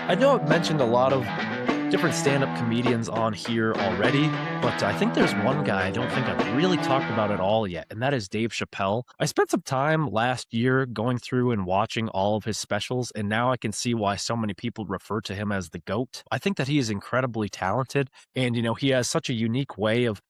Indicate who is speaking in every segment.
Speaker 1: I know I've mentioned a lot of different stand-up comedians on here already, but I think there's one guy I don't think I've really talked about at all yet, and that is Dave Chappelle. I spent some time last year going through and watching all of his specials, and now I can see why so many people refer to him as the GOAT. I think that he is incredibly talented, and he has such a unique way of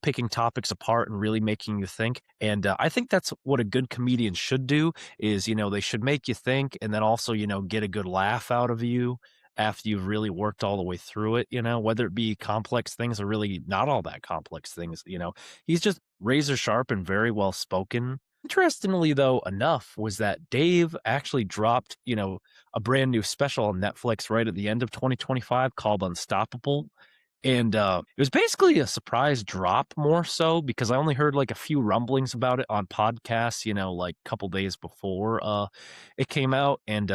Speaker 1: picking topics apart and really making you think. And I think that's what a good comedian should do is, they should make you think and then also, get a good laugh out of you after you've really worked all the way through it, whether it be complex things or really not all that complex things. He's just razor sharp and very well spoken. Interestingly, though, enough was that Dave actually dropped, a brand new special on Netflix right at the end of 2025 called Unstoppable. And it was basically a surprise drop more so because I only heard like a few rumblings about it on podcasts, like a couple days before it came out. And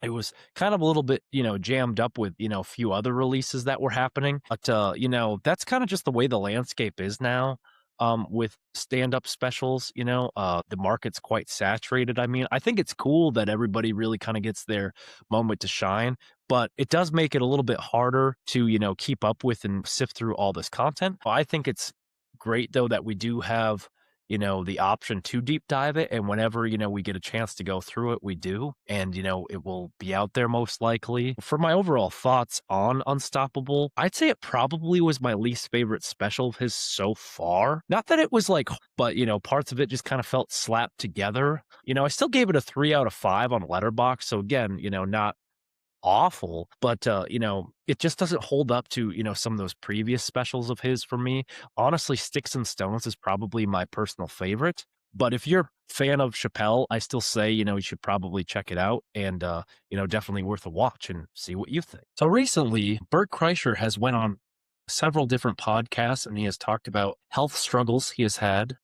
Speaker 1: it was kind of a little bit, jammed up with, a few other releases that were happening. But, that's kind of just the way the landscape is now with stand-up specials. The market's quite saturated. I mean, I think it's cool that everybody really kind of gets their moment to shine, but it does make it a little bit harder to, keep up with and sift through all this content. I think it's great, though, that we do have the option to deep dive it. And whenever, we get a chance to go through it, we do. And, it will be out there most likely. For my overall thoughts on Unstoppable, I'd say it probably was my least favorite special of his so far. Not that it was like, but, parts of it just kind of felt slapped together. I still gave it a 3 out of 5 on Letterbox. So again, not awful, but, it just doesn't hold up to, some of those previous specials of his for me. Honestly, Sticks and Stones is probably my personal favorite, but if you're a fan of Chappelle, I still say, you should probably check it out and, definitely worth a watch and see what you think. So recently, Bert Kreischer has went on several different podcasts and he has talked about health struggles he has had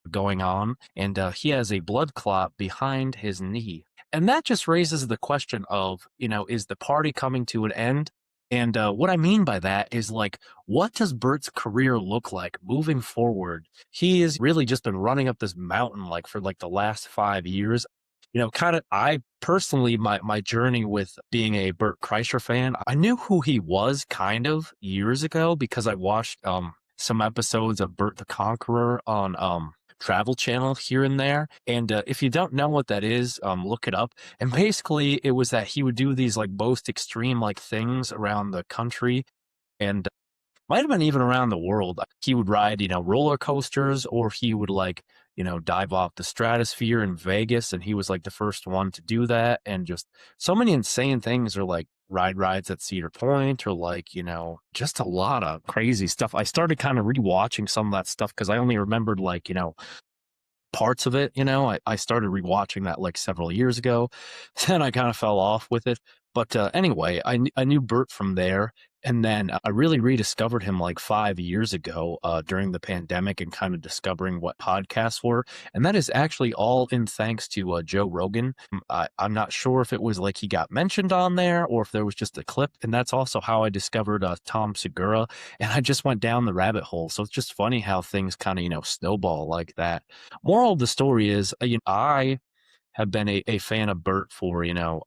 Speaker 1: going on, and he has a blood clot behind his knee. And that just raises the question of, is the party coming to an end? And what I mean by that is like, what does Bert's career look like moving forward? He has really just been running up this mountain like for like the last 5 years. Kind of, I personally, my journey with being a Bert Kreischer fan, I knew who he was kind of years ago because I watched some episodes of Bert the Conqueror on Travel Channel here and there. And if you don't know what that is, look it up. And basically, it was that he would do these like most extreme like things around the country and might have been even around the world. He would ride, roller coasters, or he would like, dive off the stratosphere in Vegas. And he was like the first one to do that. And just so many insane things, or like rides at Cedar Point, or like, just a lot of crazy stuff. I started kind of rewatching some of that stuff because I only remembered like, parts of it. I started rewatching that like several years ago. Then I kind of fell off with it. But anyway, I knew Bert from there. And then I really rediscovered him like 5 years ago during the pandemic and kind of discovering what podcasts were. And that is actually all in thanks to Joe Rogan. I'm not sure if it was like he got mentioned on there or if there was just a clip. And that's also how I discovered Tom Segura. And I just went down the rabbit hole. So it's just funny how things kind of, snowball like that. Moral of the story is, I have been a fan of Bert for, you know,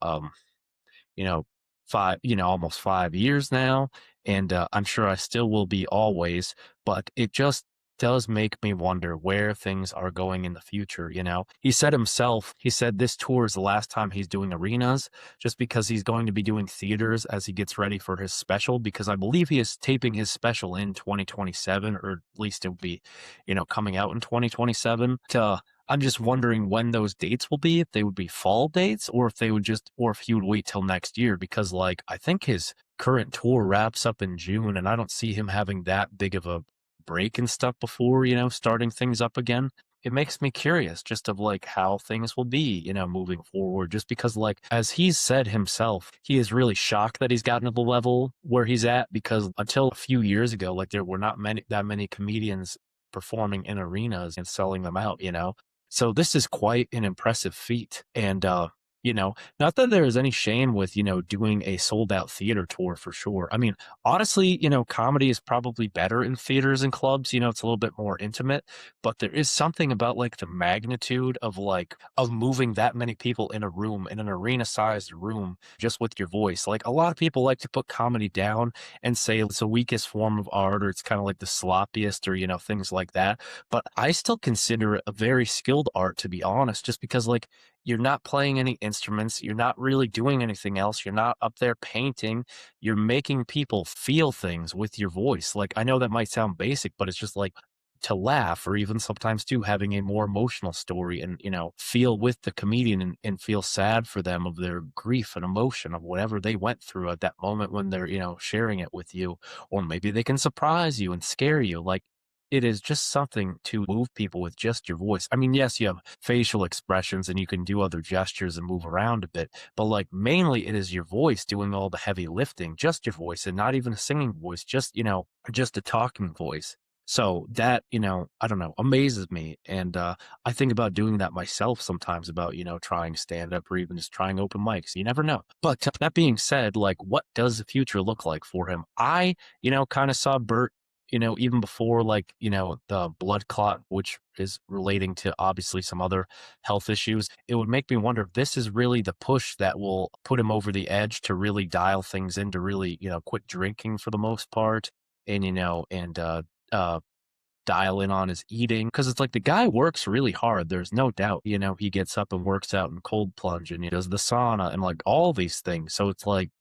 Speaker 1: almost 5 years now. And I'm sure I still will be always, but it just does make me wonder where things are going in the future. He said himself, he said this tour is the last time he's doing arenas just because he's going to be doing theaters as he gets ready for his special, because I believe he is taping his special in 2027, or at least it will be, coming out in 2027. I'm just wondering when those dates will be, if they would be fall dates or if they would or if he would wait till next year, because like, I think his current tour wraps up in June and I don't see him having that big of a break and stuff before, starting things up again. It makes me curious just of like how things will be, moving forward, just because like, as he's said himself, he is really shocked that he's gotten to the level where he's at, because until a few years ago, like there were not that many comedians performing in arenas and selling them out. So this is quite an impressive feat. And Not that there is any shame with, doing a sold out theater tour for sure. I mean, honestly, comedy is probably better in theaters and clubs, it's a little bit more intimate, but there is something about like the magnitude of of moving that many people in a room, in an arena sized room, just with your voice. Like a lot of people like to put comedy down and say it's the weakest form of art or it's kind of like the sloppiest or, things like that. But I still consider it a very skilled art, to be honest, just because like you're not playing any instruments, you're not really doing anything else, you're not up there painting, you're making people feel things with your voice. Like, I know that might sound basic, but it's just like to laugh or even sometimes too having a more emotional story and, feel with the comedian and feel sad for them of their grief and emotion of whatever they went through at that moment when they're, sharing it with you. Or maybe they can surprise you and scare you. Like, it is just something to move people with just your voice. I mean, yes, you have facial expressions and you can do other gestures and move around a bit, but like mainly it is your voice doing all the heavy lifting, just your voice and not even a singing voice, just, just a talking voice. So that, I don't know, amazes me. And I think about doing that myself sometimes about, trying stand up or even just trying open mics. You never know. But that being said, like, what does the future look like for him? I, kind of saw Bert, even before like, the blood clot, which is relating to obviously some other health issues, it would make me wonder if this is really the push that will put him over the edge to really dial things in, to really, quit drinking for the most part and, uh, dial in on his eating because it's like the guy works really hard. There's no doubt, he gets up and works out in cold plunge and he does the sauna and like all these things. So it's like,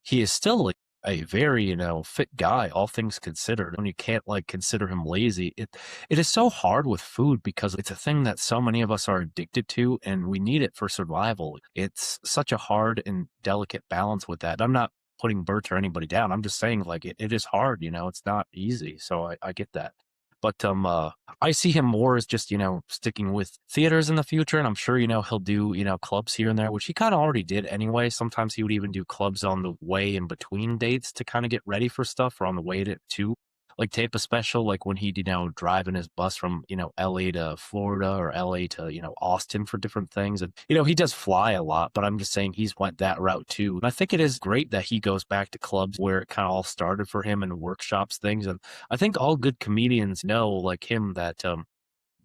Speaker 1: he is still like a very, fit guy, all things considered. And you can't like consider him lazy. It is so hard with food because it's a thing that so many of us are addicted to and we need it for survival. It's such a hard and delicate balance with that. I'm not putting Bert or anybody down. I'm just saying like it is hard, it's not easy. So I get that. But I see him more as just sticking with theaters in the future, and I'm sure he'll do clubs here and there, which he kind of already did anyway. Sometimes he would even do clubs on the way in between dates to kind of get ready for stuff, or on the way to like tape a special, like when he'd driving his bus from L.A. to Florida or L.A. to Austin for different things, and he does fly a lot. But I'm just saying he's went that route too, and I think it is great that he goes back to clubs where it kind of all started for him and workshops things and I think all good comedians know, like him, that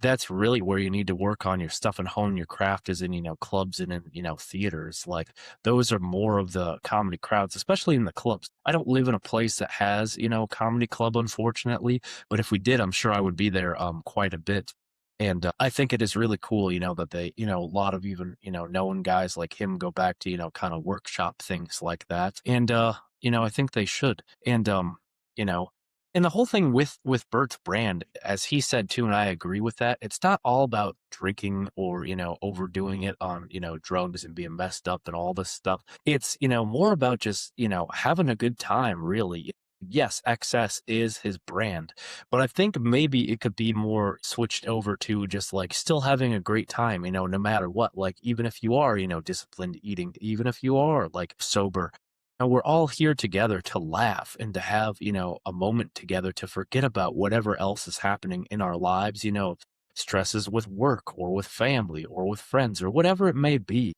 Speaker 1: that's really where you need to work on your stuff and hone your craft is in, clubs and in, theaters. Like those are more of the comedy crowds, especially in the clubs. I don't live in a place that has, comedy club, unfortunately, but if we did, I'm sure I would be there quite a bit. And I think it is really cool, that they, a lot of even, known guys like him go back to, kind of workshop things like that. And, I think they should. And, you know, and the whole thing with Bert's brand, as he said too, and I agree with that, it's not all about drinking or, overdoing it on, drugs and being messed up and all this stuff. It's, more about just, having a good time, really. Yes, excess is his brand, but I think maybe it could be more switched over to just like still having a great time, no matter what. Like, even if you are, disciplined eating, even if you are like sober, we're all here together to laugh and to have, a moment together to forget about whatever else is happening in our lives, stresses with work or with family or with friends or whatever it may be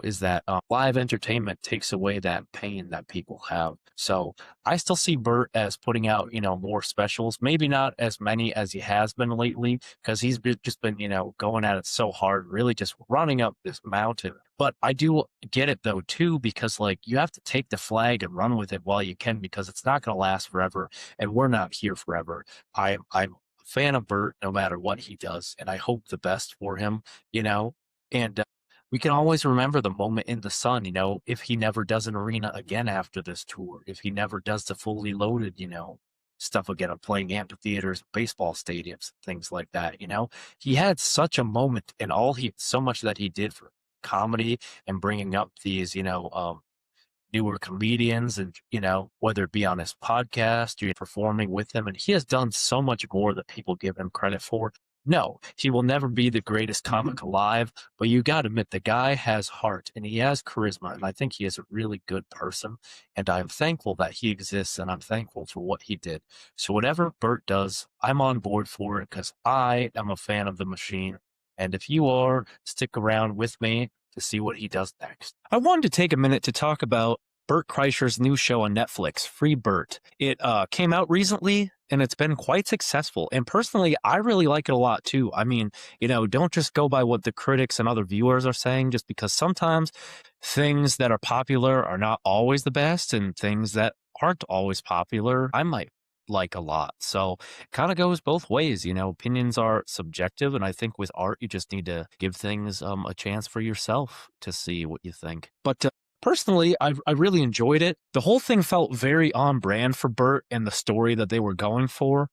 Speaker 1: is that live entertainment takes away that pain that people have. So I still see Bert as putting out, more specials, maybe not as many as he has been lately, because just been, going at it so hard, really just running up this mountain. But I do get it though, too, because like you have to take the flag and run with it while you can, because it's not going to last forever. And we're not here forever. I'm a fan of Bert no matter what he does. And I hope the best for him, and we can always remember the moment in the sun, if he never does an arena again after this tour, if he never does the fully loaded, stuff again of playing amphitheaters, baseball stadiums, things like that, he had such a moment and so much that he did for comedy and bringing up these, newer comedians and, whether it be on his podcast or performing with them. And he has done so much more that people give him credit for. No, he will never be the greatest comic alive, but you got to admit the guy has heart and he has charisma. And I think he is a really good person. And I'm thankful that he exists and I'm thankful for what he did. So whatever Bert does, I'm on board for it because I am a fan of the machine. And if you are, stick around with me to see what he does next. I wanted to take a minute to talk about Bert Kreischer's new show on Netflix, Free Bert. It came out recently and it's been quite successful. And personally, I really like it a lot too. I mean, don't just go by what the critics and other viewers are saying, just because sometimes things that are popular are not always the best, and things that aren't always popular, I might like a lot. So it kind of goes both ways. Opinions are subjective. And I think with art, you just need to give things a chance for yourself to see what you think. But personally, I really enjoyed it. The whole thing felt very on brand for Bert and the story that they were going for.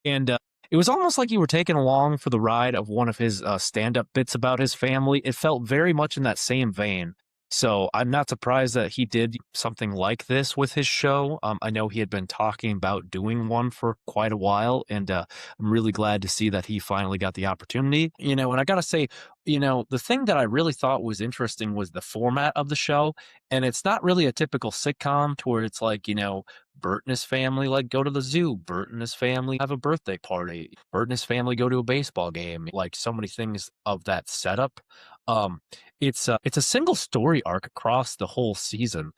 Speaker 1: And it was almost like you were taken along for the ride of one of his stand-up bits about his family. It felt very much in that same vein. So I'm not surprised that he did something like this with his show. I know he had been talking about doing one for quite a while, and I'm really glad to see that he finally got the opportunity. And I gotta say, the thing that I really thought was interesting was the format of the show. And it's not really a typical sitcom to where it's like, Bert and his family like go to the zoo. Bert and his family have a birthday party. Bert and his family go to a baseball game. Like so many things of that setup. Um, it's a single story arc across the whole season.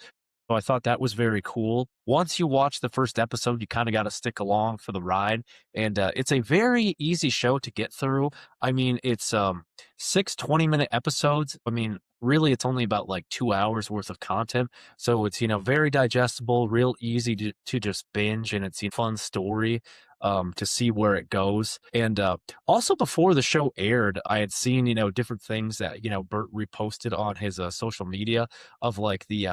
Speaker 1: So I thought that was very cool. Once you watch the first episode, you kind of got to stick along for the ride, and it's a very easy show to get through. I mean, it's 6 20-minute episodes. I mean, really, it's only about like 2 hours worth of content, so it's very digestible, real easy to just binge, and it's a fun story to see where it goes. And also before the show aired, I had seen different things that Bert reposted on his social media of like the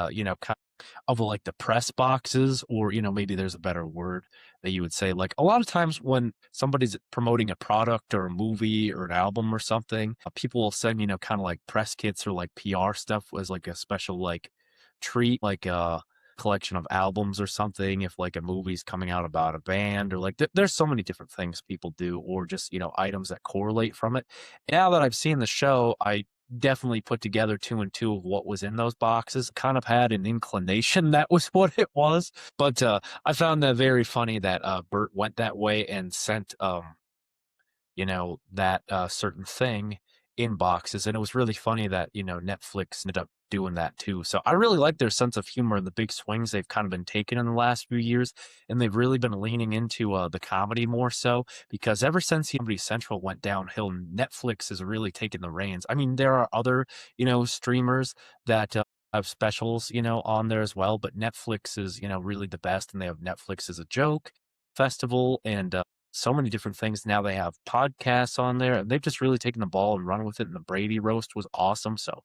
Speaker 1: of like the press boxes, or maybe there's a better word that you would say. Like a lot of times when somebody's promoting a product or a movie or an album or something, people will send kind of like press kits or like PR stuff as like a special like treat, like a collection of albums or something, if like a movie's coming out about a band, or like there's so many different things people do, or just items that correlate from it. Now that I've seen the show, I definitely put together two and two of what was in those boxes. Kind of had an inclination that was what it was, but I found that very funny that Bert went that way and sent that certain thing in boxes. And it was really funny that, Netflix ended up doing that too. So I really like their sense of humor and the big swings they've kind of been taking in the last few years. And they've really been leaning into the comedy more so, because ever since Comedy Central went downhill, Netflix has really taken the reins. I mean, there are other, streamers that have specials, on there as well, but Netflix is, really the best. And they have Netflix as a joke festival, and so many different things. Now they have podcasts on there, and they've just really taken the ball and run with it. And the Brady roast was awesome. So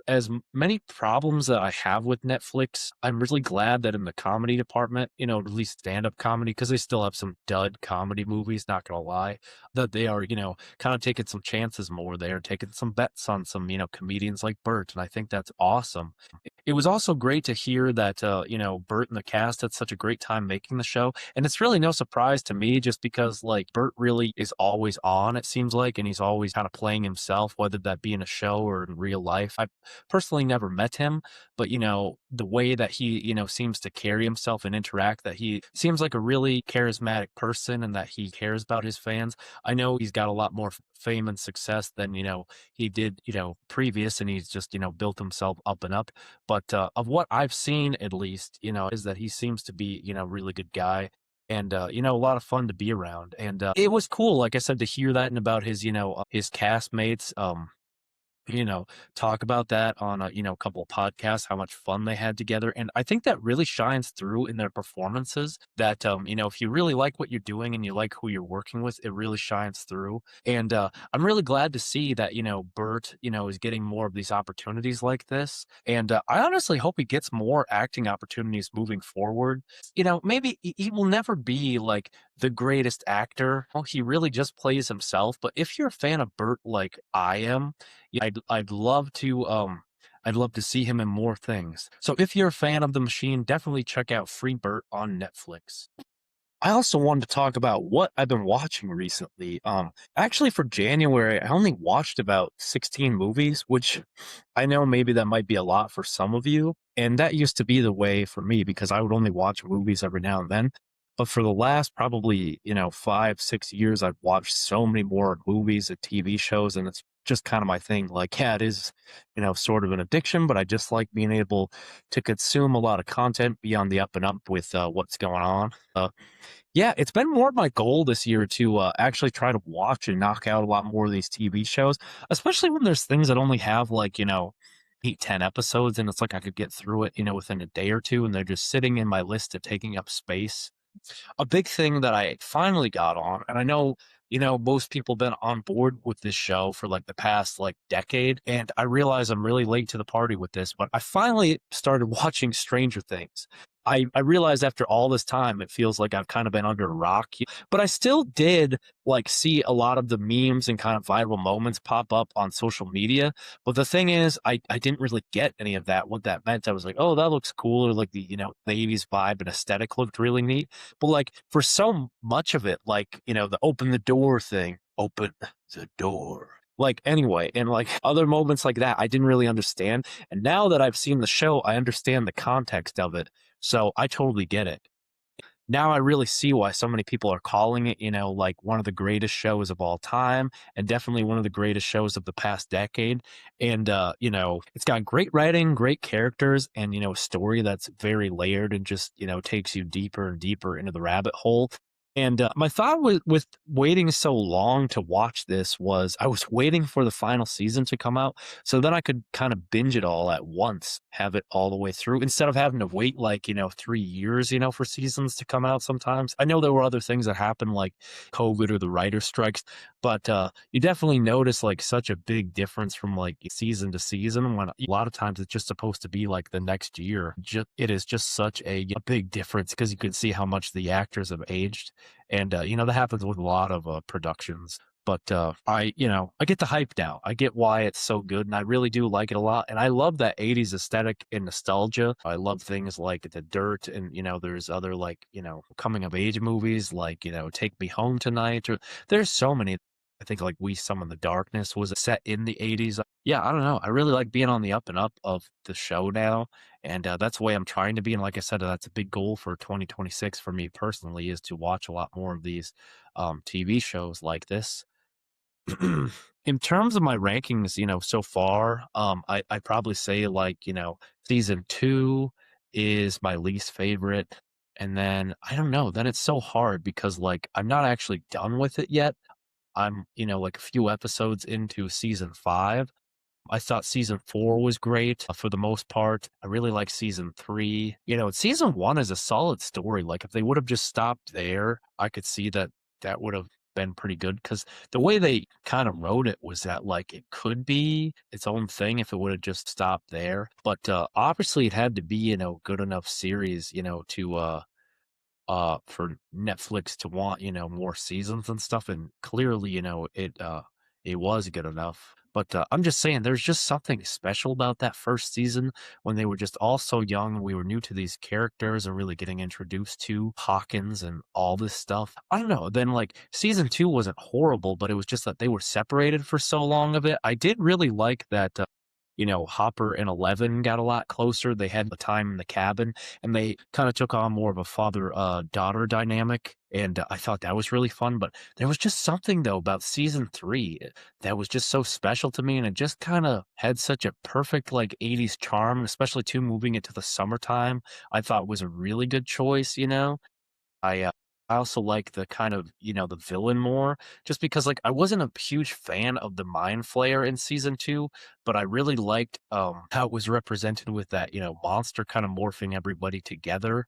Speaker 1: as many problems that I have with Netflix, I'm really glad that in the comedy department, at least stand-up comedy, because they still have some dud comedy movies, not gonna lie, that they are, kind of taking some chances more there, taking some bets on some, comedians like Bert, and I think that's awesome. It was also great to hear that, Bert and the cast had such a great time making the show, and it's really no surprise to me, just because, like, Bert really is always on, it seems like, and he's always kind of playing himself, whether that be in a show or in real life. I personally never met him, but the way that he seems to carry himself and interact, that he seems like a really charismatic person and that he cares about his fans. I know he's got a lot more fame and success than he did previous, and he's just built himself up and up. But of what I've seen, at least, is that he seems to be really good guy, and a lot of fun to be around. And it was cool, like I said, to hear that and about his his castmates talk about that on a couple of podcasts, how much fun they had together. And I think that really shines through in their performances, that if you really like what you're doing and you like who you're working with, it really shines through. And I'm really glad to see that Bert is getting more of these opportunities like this. And I honestly hope he gets more acting opportunities moving forward. Maybe he will never be like the greatest actor. Well, he really just plays himself. But if you're a fan of Bert like I am, I'd love to see him in more things. So if you're a fan of the machine, definitely check out Free Bert on Netflix. I also wanted to talk about what I've been watching recently. Actually for January, I only watched about 16 movies, which I know maybe that might be a lot for some of you. And that used to be the way for me, because I would only watch movies every now and then. But for the last probably, 5, 6 years, I've watched so many more movies and TV shows, and it's just kind of my thing. Like, yeah, it is, sort of an addiction, but I just like being able to consume a lot of content, be on the up and up with what's going on. Yeah, it's been more of my goal this year to actually try to watch and knock out a lot more of these TV shows, especially when there's things that only have like, 8, 10 episodes. And it's like I could get through it, within a day or two. And they're just sitting in my list of taking up space. A big thing that I finally got on, and I know, most people been on board with this show for like the past like decade, and I realize I'm really late to the party with this, but I finally started watching Stranger Things. I realized after all this time, it feels like I've kind of been under a rock, but I still did like see a lot of the memes and kind of viral moments pop up on social media. But the thing is, I didn't really get any of that, what that meant. I was like, oh, that looks cool. Or like the 80s vibe and aesthetic looked really neat. But, like, for so much of it, like, the open the door thing, open the door. Like, anyway, and, like, other moments like that, I didn't really understand, and now that I've seen the show, I understand the context of it, so I totally get it. Now I really see why so many people are calling it, like one of the greatest shows of all time and definitely one of the greatest shows of the past decade. And, it's got great writing, great characters, and, a story that's very layered and just, takes you deeper and deeper into the rabbit hole. And my thought with waiting so long to watch this was I was waiting for the final season to come out so then I could kind of binge it all at once, have it all the way through instead of having to wait like, 3 years, for seasons to come out sometimes. I know there were other things that happened like COVID or the writer strikes, but you definitely notice like such a big difference from like season to season when a lot of times it's just supposed to be like the next year. It is just such a big difference because you can see how much the actors have aged. And, that happens with a lot of productions. But I get the hype now. I get why it's so good, and I really do like it a lot. And I love that 80s aesthetic and nostalgia. I love things like The Dirt, and there's other like coming of age movies like Take Me Home Tonight. Or there's so many. I think like We Summon the Darkness was set in the 80s. Yeah, I don't know. I really like being on the up and up of the show now, and that's the way I'm trying to be. And like I said, that's a big goal for 2026 for me personally is to watch a lot more of these TV shows like this. In terms of my rankings, so far, I'd probably say like, season 2 is my least favorite. And then I don't know, then it's so hard because like I'm not actually done with it yet. I'm, like a few episodes into season 5. I thought season 4 was great for the most part. I really like season 3. Season 1 is a solid story. Like if they would have just stopped there, I could see that that would have been pretty good because the way they kind of wrote it was that like it could be its own thing if it would have just stopped there. But obviously it had to be, good enough series, to for Netflix to want, more seasons and stuff, and clearly, it was good enough. But I'm just saying, there's just something special about that first season when they were just all so young and we were new to these characters and really getting introduced to Hawkins and all this stuff. I don't know. Then like season 2 wasn't horrible, but it was just that they were separated for so long of it. I did really like that Hopper and Eleven got a lot closer. They had the time in the cabin and they kind of took on more of a father daughter dynamic. And I thought that was really fun. But there was just something, though, about season 3 that was just so special to me. And it just kind of had such a perfect, like, 80s charm, especially, too, moving it to the summertime. I thought was a really good choice. I also like the kind of, the villain more just because, like, I wasn't a huge fan of the Mind Flayer in season 2, but I really liked, how it was represented with that, monster kind of morphing everybody together,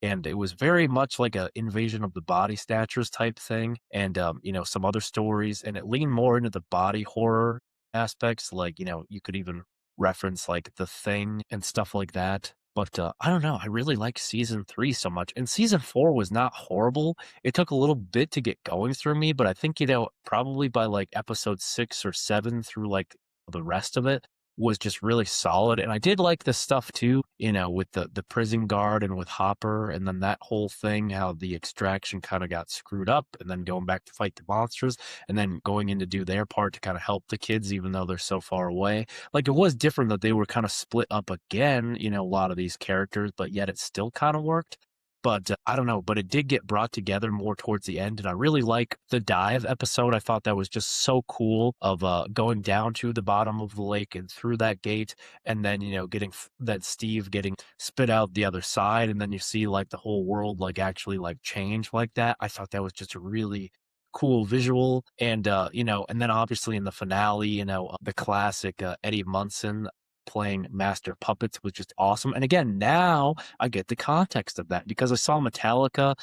Speaker 1: and it was very much like a Invasion of the Body Snatchers type thing and, some other stories, and it leaned more into the body horror aspects, like, you could even reference, like, The Thing and stuff like that. But, I don't know, I really like season 3 so much, and season 4 was not horrible. It took a little bit to get going through me, but I think, probably by, like, episode 6 or 7 through, like, the rest of it was just really solid, and I did like the stuff too, with the prison guard and with Hopper, and then that whole thing, how the extraction kinda got screwed up, and then going back to fight the monsters, and then going in to do their part to kinda help the kids even though they're so far away. Like, it was different that they were kinda split up again, a lot of these characters, but yet it still kinda worked. But I don't know, but it did get brought together more towards the end, and I really like the dive episode. I thought that was just so cool of going down to the bottom of the lake and through that gate, and then getting that Steve getting spit out the other side, and then you see like the whole world like actually like change like that. I thought that was just a really cool visual, and and then obviously in the finale, the classic Eddie Munson playing master puppets was just awesome. And again, now I get the context of that because I saw Metallica,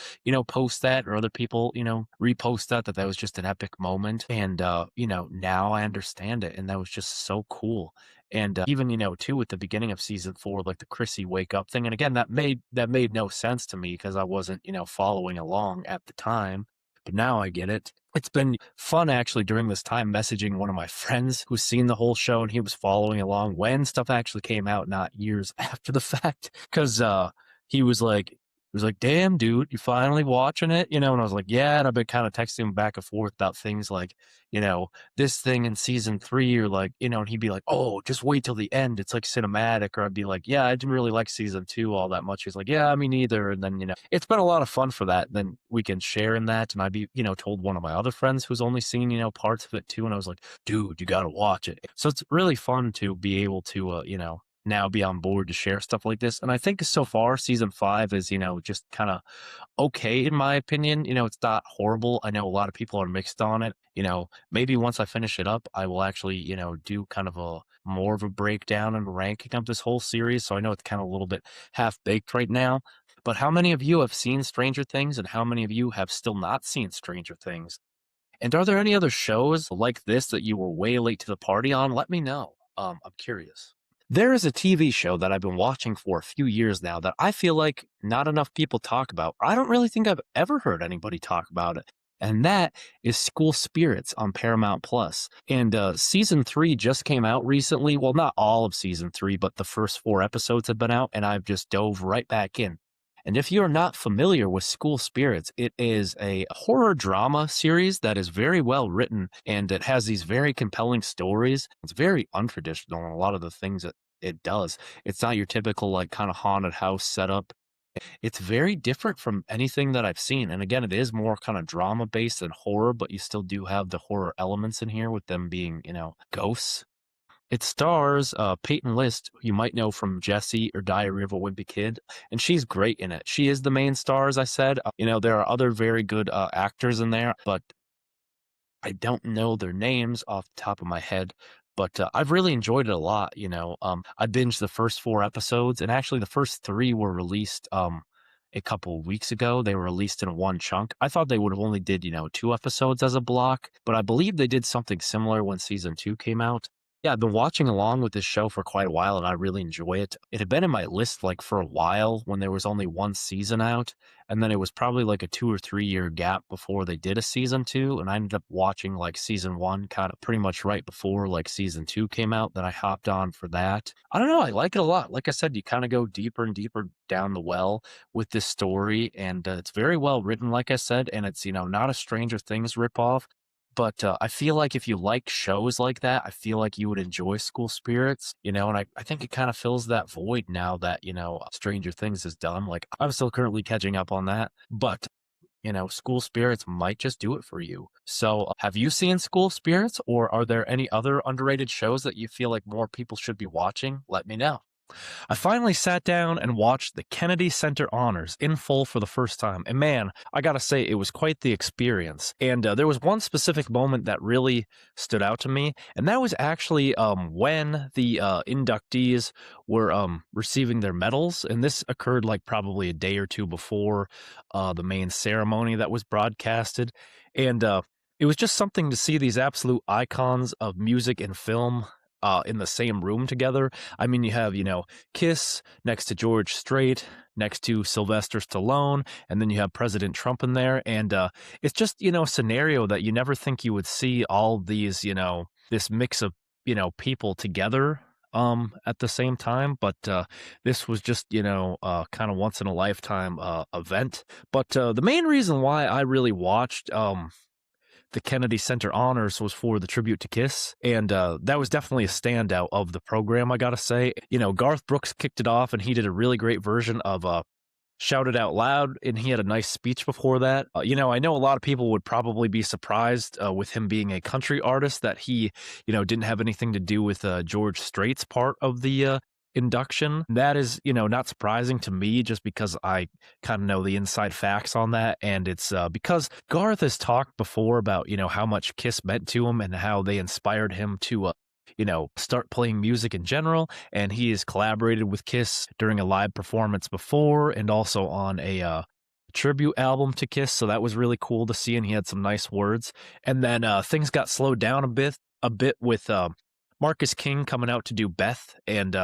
Speaker 1: post that, or other people, repost that was just an epic moment. And, now I understand it. And that was just so cool. And even, too, at the beginning of season 4, like the Chrissy wake up thing. And again, that made no sense to me because I wasn't, following along at the time. But now I get it. It's been fun actually during this time messaging one of my friends who's seen the whole show and he was following along when stuff actually came out, not years after the fact. Cause he was like, damn, dude, you finally watching it? And I was like, yeah. And I've been kind of texting him back and forth about things like, this thing in season 3, or like, and he'd be like, oh, just wait till the end. It's like cinematic. Or I'd be like, yeah, I didn't really like season 2 all that much. He's like, yeah, me neither. And then, it's been a lot of fun for that. Then we can share in that. And I'd be, told one of my other friends who's only seen, parts of it too. And I was like, dude, you got to watch it. So it's really fun to be able to, now be on board to share stuff like this. And I think so far, season 5 is, just kind of okay, in my opinion. It's not horrible. I know a lot of people are mixed on it. Maybe once I finish it up, I will actually, do kind of a more of a breakdown and ranking of this whole series. So I know it's kind of a little bit half baked right now. But how many of you have seen Stranger Things, and how many of you have still not seen Stranger Things? And are there any other shows like this that you were way late to the party on? Let me know. I'm curious. There is a TV show that I've been watching for a few years now that I feel like not enough people talk about. I don't really think I've ever heard anybody talk about it. And that is School Spirits on Paramount Plus. And season 3 just came out recently. Well, not all of season 3, but the first 4 episodes have been out, and I've just dove right back in. And if you're not familiar with School Spirits, it is a horror drama series that is very well written, and it has these very compelling stories. It's very untraditional in a lot of the things that it does. It's not your typical like kind of haunted house setup. It's very different from anything that I've seen. And again, it is more kind of drama based than horror, but you still do have the horror elements in here with them being, ghosts. It stars Peyton List, who you might know from Jessie or Diary of a Wimpy Kid, and she's great in it. She is the main star, as I said. There are other very good actors in there, but I don't know their names off the top of my head. But I've really enjoyed it a lot. I binged the first 4 episodes, and actually the first 3 were released a couple of weeks ago. They were released in one chunk. I thought they would have only did 2 episodes as a block, but I believe they did something similar when season 2 came out. Yeah, I've been watching along with this show for quite a while, and I really enjoy it. It had been in my list like for a while when there was only 1 season out, and then it was probably like a 2 or 3 year gap before they did a season 2, and I ended up watching like season 1 kind of pretty much right before like season 2 came out. Then I hopped on for that. I don't know, I like it a lot. Like I said, you kind of go deeper and deeper down the well with this story, and it's very well written, like I said, and it's not a Stranger Things ripoff. But I feel like if you like shows like that, I feel like you would enjoy School Spirits, and I think it kind of fills that void now that, Stranger Things is done. Like, I'm still currently catching up on that, but, School Spirits might just do it for you. So, have you seen School Spirits, or are there any other underrated shows that you feel like more people should be watching? Let me know. I finally sat down and watched the Kennedy Center Honors in full for the first time. And man, I gotta say, it was quite the experience. And there was one specific moment that really stood out to me. And that was actually when the inductees were receiving their medals. And this occurred like probably a day or 2 before the main ceremony that was broadcasted. And it was just something to see these absolute icons of music and film in the same room together. I mean, you have, Kiss next to George Strait, next to Sylvester Stallone, and then you have President Trump in there. And it's just, a scenario that you never think you would see all these, this mix of, people together at the same time. But this was just, kind of once in a lifetime event. But the main reason why I really watched the Kennedy Center Honors was for the tribute to Kiss, and that was definitely a standout of the program, I gotta say. Garth Brooks kicked it off, and he did a really great version of shouted out loud, and he had a nice speech before that. I know a lot of people would probably be surprised with him being a country artist that he, didn't have anything to do with George Strait's part of the induction. That is, not surprising to me just because I kind of know the inside facts on that. And it's because Garth has talked before about, how much Kiss meant to him and how they inspired him to start playing music in general. And he has collaborated with Kiss during a live performance before and also on a tribute album to Kiss. So that was really cool to see. And he had some nice words. And then things got slowed down a bit with Marcus King coming out to do Beth. And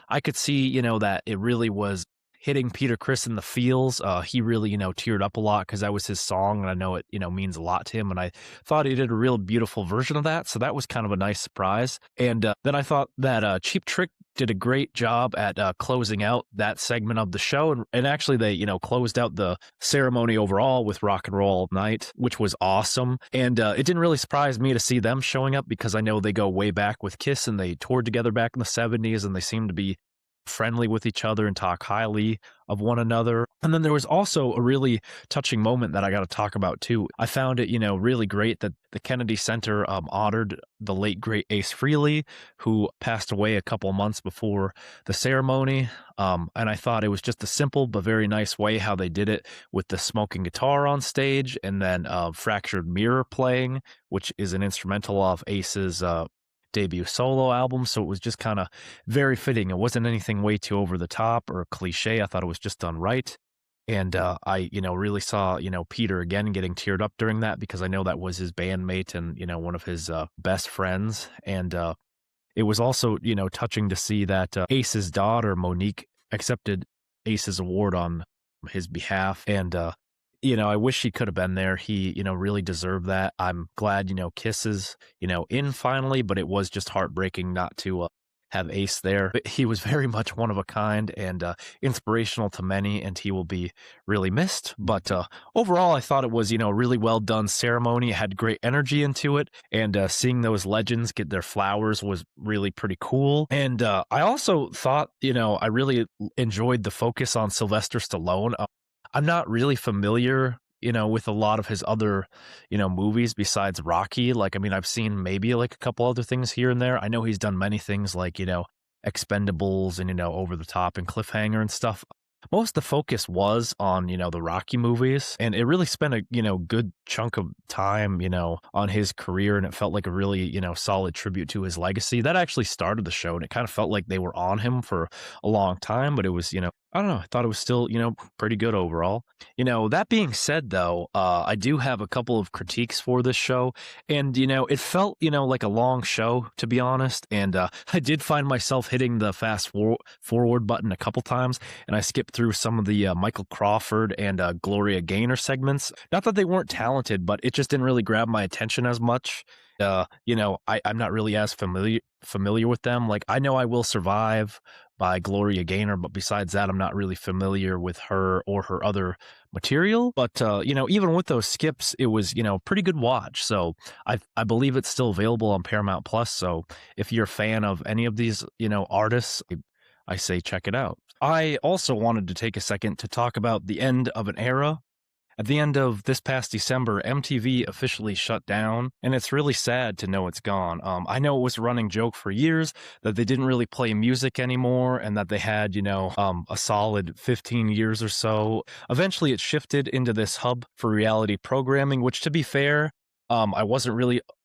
Speaker 1: I could see, that it really was hitting Peter Criss in the feels. He really, teared up a lot because that was his song, and I know it, means a lot to him. And I thought he did a real beautiful version of that, so that was kind of a nice surprise. And then I thought that Cheap Trick did a great job at closing out that segment of the show, and actually they, closed out the ceremony overall with Rock and Roll All Night, which was awesome. And it didn't really surprise me to see them showing up because I know they go way back with Kiss, and they toured together back in the 70s, and they seem to be friendly with each other and talk highly of one another. And then there was also a really touching moment that I got to talk about too. I found it, really great that the Kennedy Center honored the late great Ace Frehley, who passed away a couple months before the ceremony. And I thought it was just a simple but very nice way how they did it with the smoking guitar on stage and then Fractured Mirror playing, which is an instrumental of Ace's debut solo album. So it was just kind of very fitting. It wasn't anything way too over the top or cliche. I thought it was just done right. And I, really saw, Peter again getting teared up during that because I know that was his bandmate and, one of his best friends. And it was also, touching to see that Ace's daughter, Monique, accepted Ace's award on his behalf. And I wish he could have been there. He, really deserved that. I'm glad, Kiss is, in finally, but it was just heartbreaking not to have Ace there. But he was very much one of a kind and inspirational to many, and he will be really missed. But overall, I thought it was, a really well done ceremony. It had great energy into it, and seeing those legends get their flowers was really pretty cool. And I also thought, I really enjoyed the focus on Sylvester Stallone. I'm not really familiar, with a lot of his other, movies besides Rocky. Like, I mean, I've seen maybe like a couple other things here and there. I know he's done many things like, Expendables and, Over the Top and Cliffhanger and stuff. Most of the focus was on, the Rocky movies, and it really spent a, good chunk of time, on his career, and it felt like a really, solid tribute to his legacy. That actually started the show, and it kind of felt like they were on him for a long time, but it was, I don't know, I thought it was still, pretty good overall. That being said, though, I do have a couple of critiques for this show, and, it felt, like a long show, to be honest, and I did find myself hitting the forward button a couple times, and I skipped through some of the Michael Crawford and Gloria Gaynor segments. Not that they weren't talented, but it just didn't really grab my attention as much. I'm not really as familiar with them. Like, I know I Will Survive by Gloria Gaynor, but besides that, I'm not really familiar with her or her other material. But, even with those skips, it was, pretty good watch. So I believe it's still available on Paramount Plus. So if you're a fan of any of these, artists, I say check it out. I also wanted to take a second to talk about the end of an era. At the end of this past December, MTV officially shut down, and it's really sad to know it's gone. I know it was a running joke for years that they didn't really play music anymore and that they had, a solid 15 years or so. Eventually, it shifted into this hub for reality programming, which, to be fair, I wasn't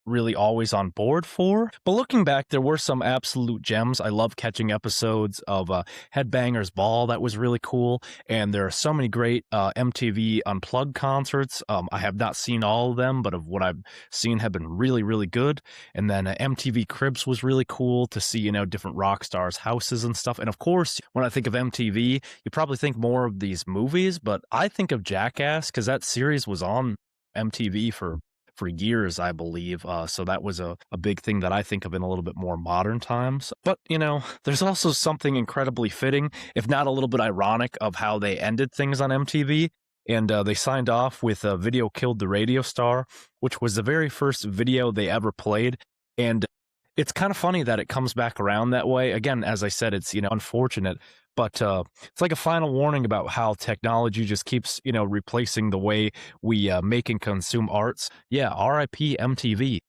Speaker 1: really always on board for. But looking back, there were some absolute gems. I love catching episodes of Headbangers Ball. That was really cool. And there are so many great MTV Unplugged concerts. I have not seen all of them, but of what I've seen have been really, really good. And then MTV Cribs was really cool to see, different rock stars' houses and stuff. And of course, when I think of MTV, you probably think more of these movies, but I think of Jackass because that series was on MTV for years, I believe. So that was a big thing that I think of in a little bit more modern times. But, there's also something incredibly fitting, if not a little bit ironic, of how they ended things on MTV. And they signed off with Video Killed the Radio Star, which was the very first video they ever played. And It's kind of funny that it comes back around that way. Again, as I said, it's, unfortunate, but it's like a final warning about how technology just keeps, replacing the way we make and consume arts. Yeah, RIP MTV.